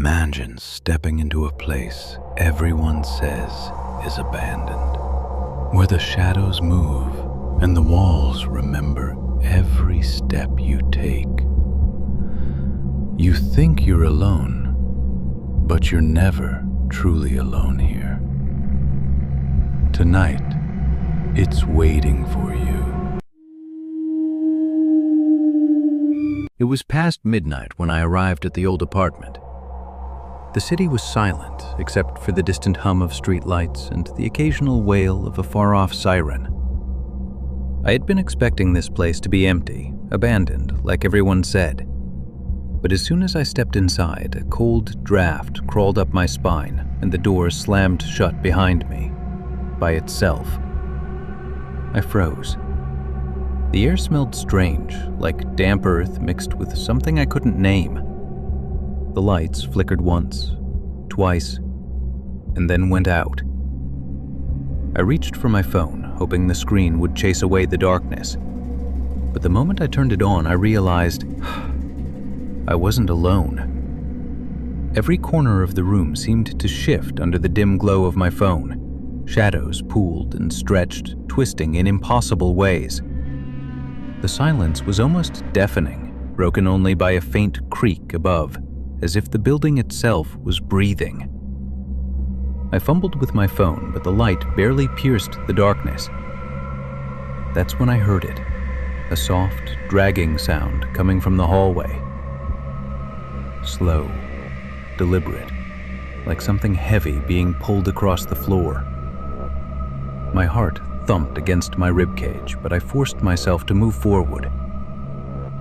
Imagine stepping into a place everyone says is abandoned, where the shadows move and the walls remember every step you take. You think you're alone, but you're never truly alone here. Tonight, it's waiting for you. It was past midnight when I arrived at the old apartment. The city was silent, except for the distant hum of streetlights and the occasional wail of a far-off siren. I had been expecting this place to be empty, abandoned, like everyone said. But as soon as I stepped inside, a cold draft crawled up my spine and the door slammed shut behind me, by itself. I froze. The air smelled strange, like damp earth mixed with something I couldn't name. The lights flickered once, twice, and then went out. I reached for my phone, hoping the screen would chase away the darkness. But the moment I turned it on, I realized I wasn't alone. Every corner of the room seemed to shift under the dim glow of my phone. Shadows pooled and stretched, twisting in impossible ways. The silence was almost deafening, broken only by a faint creak above, as if the building itself was breathing. I fumbled with my phone, but the light barely pierced the darkness. That's when I heard it, a soft, dragging sound coming from the hallway. Slow, deliberate, like something heavy being pulled across the floor. My heart thumped against my ribcage, but I forced myself to move forward.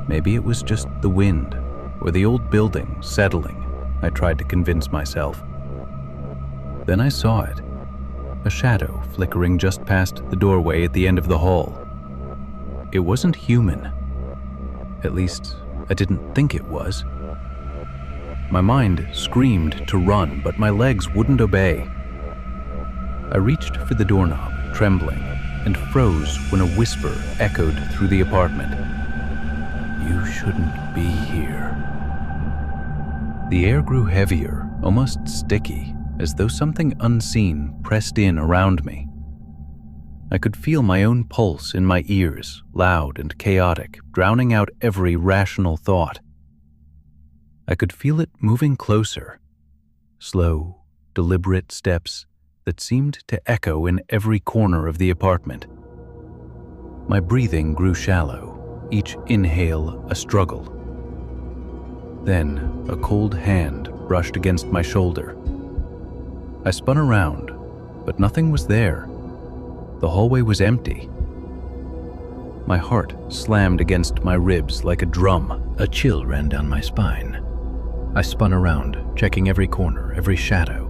Maybe it was just the wind, or the old building settling, I tried to convince myself. Then I saw it, a shadow flickering just past the doorway at the end of the hall. It wasn't human. At least, I didn't think it was. My mind screamed to run, but my legs wouldn't obey. I reached for the doorknob, trembling, and froze when a whisper echoed through the apartment. "You shouldn't be here." The air grew heavier, almost sticky, as though something unseen pressed in around me. I could feel my own pulse in my ears, loud and chaotic, drowning out every rational thought. I could feel it moving closer, slow, deliberate steps that seemed to echo in every corner of the apartment. My breathing grew shallow, each inhale a struggle. Then a cold hand brushed against my shoulder. I spun around, but nothing was there. The hallway was empty. My heart slammed against my ribs like a drum. A chill ran down my spine. I spun around, checking every corner, every shadow,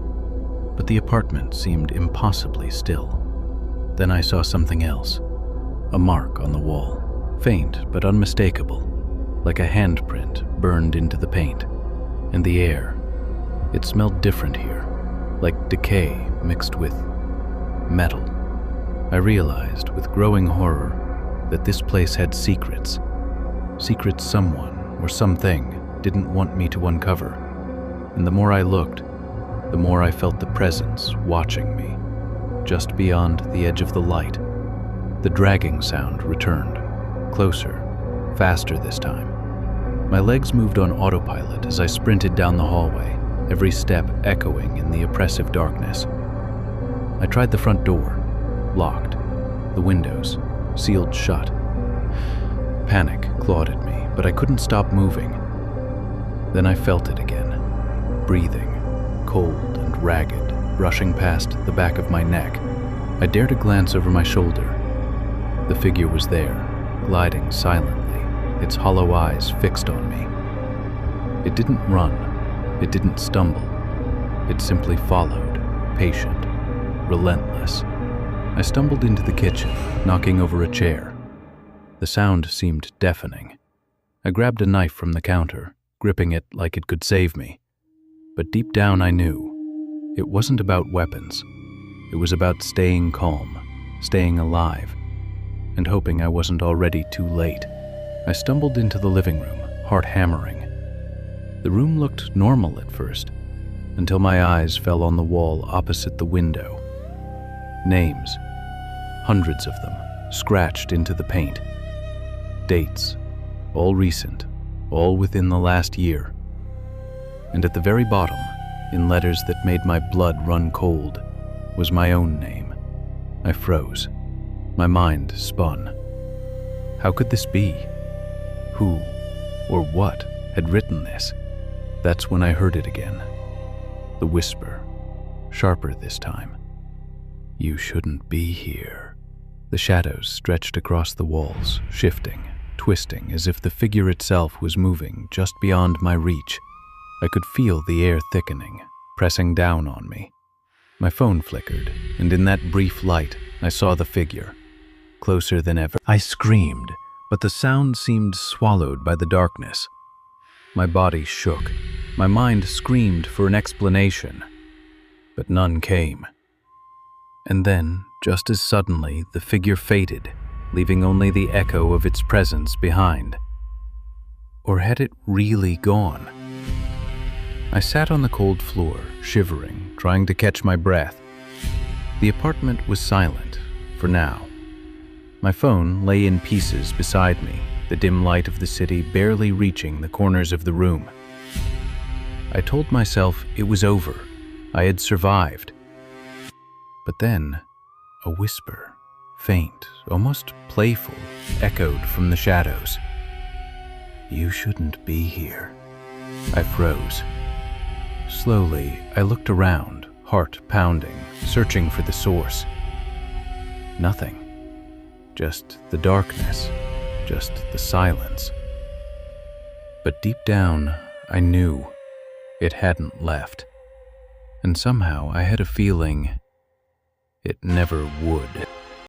but the apartment seemed impossibly still. Then I saw something else, a mark on the wall, faint but unmistakable, like a handprint burned into the paint. And the air, it smelled different here, like decay mixed with metal. I realized with growing horror that this place had secrets. Secrets someone or something didn't want me to uncover. And the more I looked, the more I felt the presence watching me. Just beyond the edge of the light, the dragging sound returned, closer, faster this time. My legs moved on autopilot as I sprinted down the hallway, every step echoing in the oppressive darkness. I tried the front door, locked, the windows sealed shut. Panic clawed at me, but I couldn't stop moving. Then I felt it again, breathing, cold and ragged, brushing past the back of my neck. I dared to glance over my shoulder. The figure was there, gliding silently, its hollow eyes fixed on me. It didn't run, it didn't stumble. It simply followed, patient, relentless. I stumbled into the kitchen, knocking over a chair. The sound seemed deafening. I grabbed a knife from the counter, gripping it like it could save me. But deep down I knew it wasn't about weapons. It was about staying calm, staying alive, and hoping I wasn't already too late. I stumbled into the living room, heart hammering. The room looked normal at first, until my eyes fell on the wall opposite the window. Names, hundreds of them, scratched into the paint. Dates, all recent, all within the last year. And at the very bottom, in letters that made my blood run cold, was my own name. I froze. My mind spun. How could this be? Who or what had written this? That's when I heard it again. The whisper, sharper this time. You shouldn't be here. The shadows stretched across the walls, shifting, twisting, as if the figure itself was moving just beyond my reach. I could feel the air thickening, pressing down on me. My phone flickered, and in that brief light, I saw the figure, closer than ever. I screamed, but the sound seemed swallowed by the darkness. My body shook. My mind screamed for an explanation, but none came. And then, just as suddenly, the figure faded, leaving only the echo of its presence behind. Or had it really gone? I sat on the cold floor, shivering, trying to catch my breath. The apartment was silent, for now. My phone lay in pieces beside me, the dim light of the city barely reaching the corners of the room. I told myself it was over. I had survived. But then, a whisper, faint, almost playful, echoed from the shadows. You shouldn't be here. I froze. Slowly, I looked around, heart pounding, searching for the source. Nothing. Just the darkness, just the silence. But deep down, I knew it hadn't left. And somehow I had a feeling it never would.